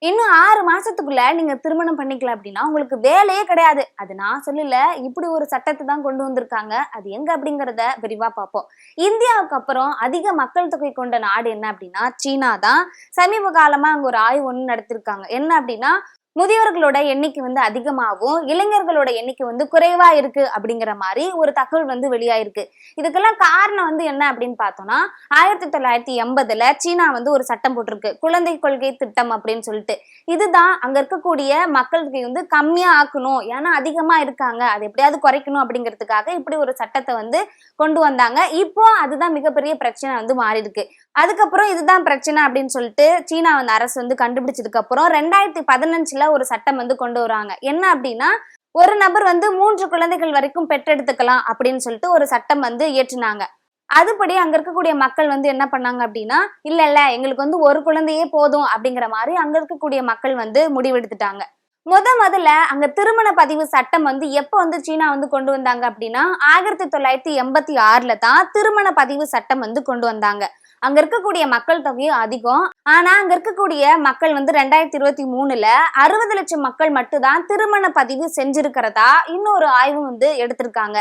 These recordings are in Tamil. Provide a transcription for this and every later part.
இன்னும் 6 மாசத்துக்குள்ள நீங்க திருமணம் பண்ணிக்கல அப்படின்னா உங்களுக்கு வேலையே கிடையாது. அது நான் சொல்லல, இப்படி ஒரு சட்டத்தை தான் கொண்டு வந்திருக்காங்க. அது எங்க அப்படிங்கறத விரிவா பார்ப்போம். இந்தியாவுக்கு அப்புறம் அதிக மக்கள் தொகை கொண்ட நாடு என்ன அப்படின்னா சீனா தான். சமீப காலமா அங்க ஒரு ஆய்வு ஒண்ணு நடத்திருக்காங்க. என்ன அப்படின்னா முதியோர்களோட எண்ணிக்கை வந்து அதிகமாகவும் இளைஞர்களோட எண்ணிக்கை வந்து குறைவா இருக்கு அப்படிங்கிற மாதிரி ஒரு தகவல் வந்து வெளியாயிருக்கு. இதுக்கெல்லாம் காரணம் வந்து என்ன அப்படின்னு பார்த்தோம்னா 1980ல சீனா வந்து ஒரு சட்டம் போட்டிருக்கு, குழந்தை கொள்கை திட்டம் அப்படின்னு சொல்லிட்டு. இதுதான் அங்க இருக்கக்கூடிய மக்கள் தொகை வந்து கம்மியா ஆக்கணும், ஏன்னா அதிகமா இருக்காங்க, அது எப்படியாவது குறைக்கணும் அப்படிங்கிறதுக்காக இப்படி ஒரு சட்டத்தை வந்து கொண்டு வந்தாங்க. இப்போ அதுதான் மிகப்பெரிய பிரச்சனை வந்து மாறி இருக்கு. அதுக்கப்புறம் இதுதான் பிரச்சனை அப்படின்னு சொல்லிட்டு சீனா வந்து அரசு வந்து கண்டுபிடிச்சதுக்கு அப்புறம் 2015ல ஒரு சட்டம் வந்து கொண்டு வராங்க. என்ன அப்படின்னா ஒரு நபர் வந்து 3 குழந்தைகள் வரைக்கும் பெற்றெடுத்துக்கலாம் அப்படின்னு சொல்லிட்டு ஒரு சட்டம் வந்து இயற்றினாங்க. அதுபடி அங்க இருக்கக்கூடிய மக்கள் வந்து என்ன பண்ணாங்க அப்படின்னா இல்ல எங்களுக்கு வந்து ஒரு குழந்தையே போதும் அப்படிங்கிற மாதிரி அங்க இருக்கக்கூடிய மக்கள் வந்து முடிவெடுத்துட்டாங்க. முதல்ல அங்க திருமண பதிவு சட்டம் வந்து எப்ப வந்து சீனா வந்து கொண்டு வந்தாங்க அப்படின்னா 1986ல தான் திருமண பதிவு சட்டம் வந்து கொண்டு வந்தாங்க. அங்க இருக்கக்கூடிய மக்கள் தொகையும் அதிகம். ஆனா அங்க இருக்கக்கூடிய மக்கள் வந்து 2023ல 60 லட்சம் மக்கள் மட்டும்தான் திருமண பதிவு செஞ்சிருக்கிறதா இன்னொரு ஆய்வு வந்து எடுத்திருக்காங்க.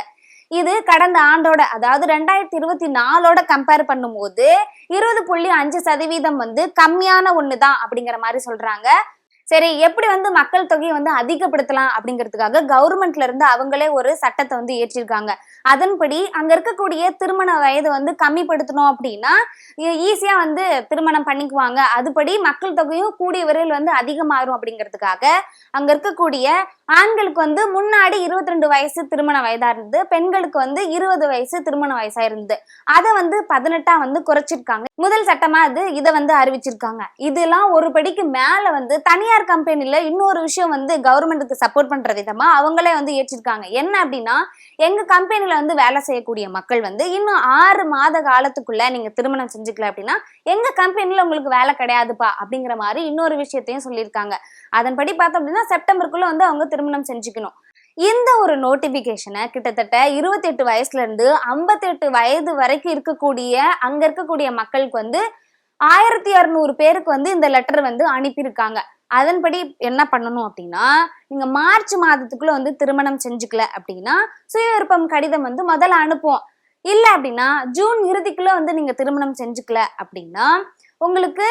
இது கடந்த ஆண்டோட, அதாவது 2024ஓட கம்பேர் பண்ணும்போது 20.5% வந்து கம்மியான ஒண்ணுதான் அப்படிங்கிற மாதிரி சொல்றாங்க. சரி, எப்படி வந்து மக்கள் தொகையை வந்து அதிகப்படுத்தலாம் அப்படிங்கிறதுக்காக கவர்மெண்ட்ல இருந்து அவங்களே ஒரு சட்டத்தை வந்து ஏற்றிருக்காங்க. அதன்படி அங்க இருக்கக்கூடிய திருமண வயது வந்து கம்மிப்படுத்தணும் அப்படின்னா ஈஸியா வந்து திருமணம் பண்ணிக்குவாங்க. அதுபடி மக்கள் தொகையும் கூடிய விரைவில் வந்து அதிகமாகும் அப்படிங்கிறதுக்காக அங்க இருக்கக்கூடிய ஆண்களுக்கு வந்து முன்னாடி 22 வயசு திருமண வயதா இருந்தது, பெண்களுக்கு வந்து 20 வயசு திருமண வயசா இருந்தது. அதை வந்து 18 வந்து குறைச்சிருக்காங்க. முதல் சட்டமா இதை வந்து அறிவிச்சிருக்காங்க. இதெல்லாம் ஒரு படிக்கு மேல வந்து தனியார் கம்பெனில இன்னொரு விஷயம் வந்து கவர்மெண்ட்டுக்கு சப்போர்ட் பண்ற விதமா அவங்களே வந்து ஏற்றிருக்காங்க. என்ன அப்படின்னா எங்க கம்பெனில வந்து வேலை செய்யக்கூடிய மக்கள் வந்து இன்னும் 6 மாத காலத்துக்குள்ள நீங்க திருமணம் செஞ்சுக்கல அப்படின்னா எங்க கம்பெனில உங்களுக்கு வேலை கிடையாதுப்பா அப்படிங்கிற மாதிரி இன்னொரு விஷயத்தையும் சொல்லியிருக்காங்க. அதன்படி பார்த்தோம் அப்படின்னா செப்டம்பருக்குள்ள வந்து அவங்க திருமணம் செஞ்சுக்கணும். இந்த ஒரு நோட்டிபிகேஷனை கிட்டத்தட்ட 28 வயசுல இருந்து 58 வயது வரைக்கும் இருக்கக்கூடிய அங்க இருக்கக்கூடிய மக்களுக்கு வந்து 1600 பேருக்கு வந்து இந்த லெட்டர் வந்து அனுப்பியிருக்காங்க. அதன்படி என்ன பண்ணணும் அப்படின்னா நீங்க மார்ச் மாதத்துக்குள்ள வந்து திருமணம் செஞ்சுக்கல அப்படின்னா சுய விருப்பம் கடிதம் வந்து முதல்ல அனுப்புவோம். இல்ல அப்படின்னா ஜூன் இறுதிக்குள்ள வந்து நீங்க திருமணம் செஞ்சுக்கல அப்படின்னா உங்களுக்கு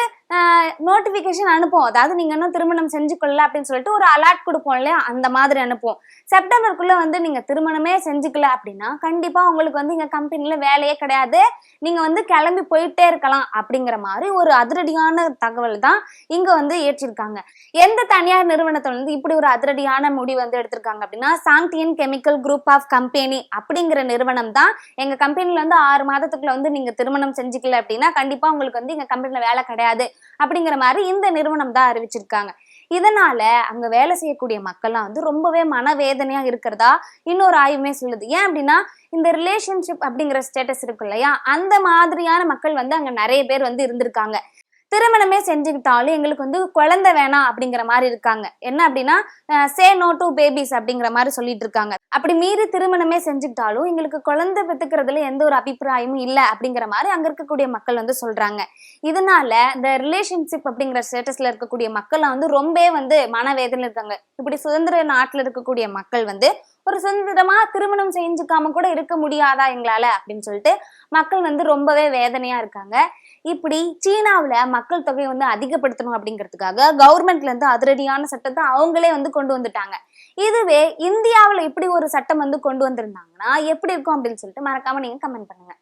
நோட்டிபிகேஷன் அனுப்புவோம். அதாவது நீங்க இன்னும் திருமணம் செஞ்சுக்கொள்ள அப்படின்னு சொல்லிட்டு ஒரு அலர்ட் கொடுப்போம் இல்லையா, அந்த மாதிரி அனுப்புவோம். செப்டம்பருக்குள்ள வந்து நீங்க திருமணமே செஞ்சுக்கல அப்படின்னா கண்டிப்பா உங்களுக்கு வந்து இங்க கம்பெனில வேலையே கிடையாது, நீங்க வந்து கிளம்பி போயிட்டே இருக்கலாம் அப்படிங்கிற மாதிரி ஒரு அதிரடியான தகவல் தான் இங்க வந்து ஏற்றிருக்காங்க. எந்த தனியார் நிறுவனத்துல வந்து இப்படி ஒரு அதிரடியான முடிவு வந்து எடுத்திருக்காங்க அப்படின்னா சாங்டியன் கெமிக்கல் குரூப் ஆஃப் கம்பெனி அப்படிங்கிற நிறுவனம் தான் எங்க கம்பெனில வந்து 6 மாதத்துக்குள்ள வந்து நீங்க திருமணம் செஞ்சுக்கல அப்படின்னா கண்டிப்பா உங்களுக்கு வந்து எங்க கம்பெனில வேலை கிடையாது அப்படிங்கிற மாதிரி இந்த நிறுவனம் தான் அறிவிச்சிருக்காங்க. இதனால அங்க வேலை செய்யக்கூடிய மக்கள்லாம் வந்து ரொம்பவே மனவேதனையா இருக்கிறதா இன்னொரு ஆய்வுமே சொல்லுது. ஏன் அப்படின்னா இந்த ரிலேஷன்ஷிப் அப்படிங்கிற ஸ்டேட்டஸ் இருக்கு இல்லையா, அந்த மாதிரியான மக்கள் வந்து அங்க நிறைய பேர் வந்து இருந்திருக்காங்க. திருமணமே செஞ்சுக்கிட்டாலும் எங்களுக்கு வந்து குழந்தை வேணாம் அப்படிங்கிற மாதிரி இருக்காங்க. என்ன அப்படின்னா சே நோ டு பேபிஸ் அப்படிங்கிற மாதிரி சொல்லிட்டு இருக்காங்க. அப்படி மீறி திருமணமே செஞ்சுக்கிட்டாலும் எங்களுக்கு குழந்தை பெற்றுக்கிறதுல எந்த ஒரு அபிப்பிராயமும் இல்லை அப்படிங்கிற மாதிரி அங்க இருக்கக்கூடிய மக்கள் வந்து சொல்றாங்க. இதனால இந்த ரிலேஷன்ஷிப் அப்படிங்கிற ஸ்டேட்டஸ்ல இருக்கக்கூடிய மக்கள் வந்து ரொம்ப வந்து மனவேதனை இருக்காங்க. இப்படி சுதந்திர நாட்டுல இருக்கக்கூடிய மக்கள் வந்து ஒரு சுதந்திரமா திருமணம் செஞ்சுக்காம கூட இருக்க முடியாதா எங்களால அப்படின்னு சொல்லிட்டு மக்கள் வந்து ரொம்பவே வேதனையா இருக்காங்க. இப்படி சீனாவுல மக்கள் தொகையை வந்து அதிகப்படுத்தணும் அப்படிங்கிறதுக்காக கவர்மெண்ட்ல இருந்து அதிரடியான சட்டத்தை அவங்களே வந்து கொண்டு வந்துட்டாங்க. இதுவே இந்தியாவுல இப்படி ஒரு சட்டம் வந்து கொண்டு வந்திருந்தாங்கன்னா எப்படி இருக்கும் அப்படின்னு சொல்லிட்டு மறக்காம நீங்க கமெண்ட் பண்ணுங்க.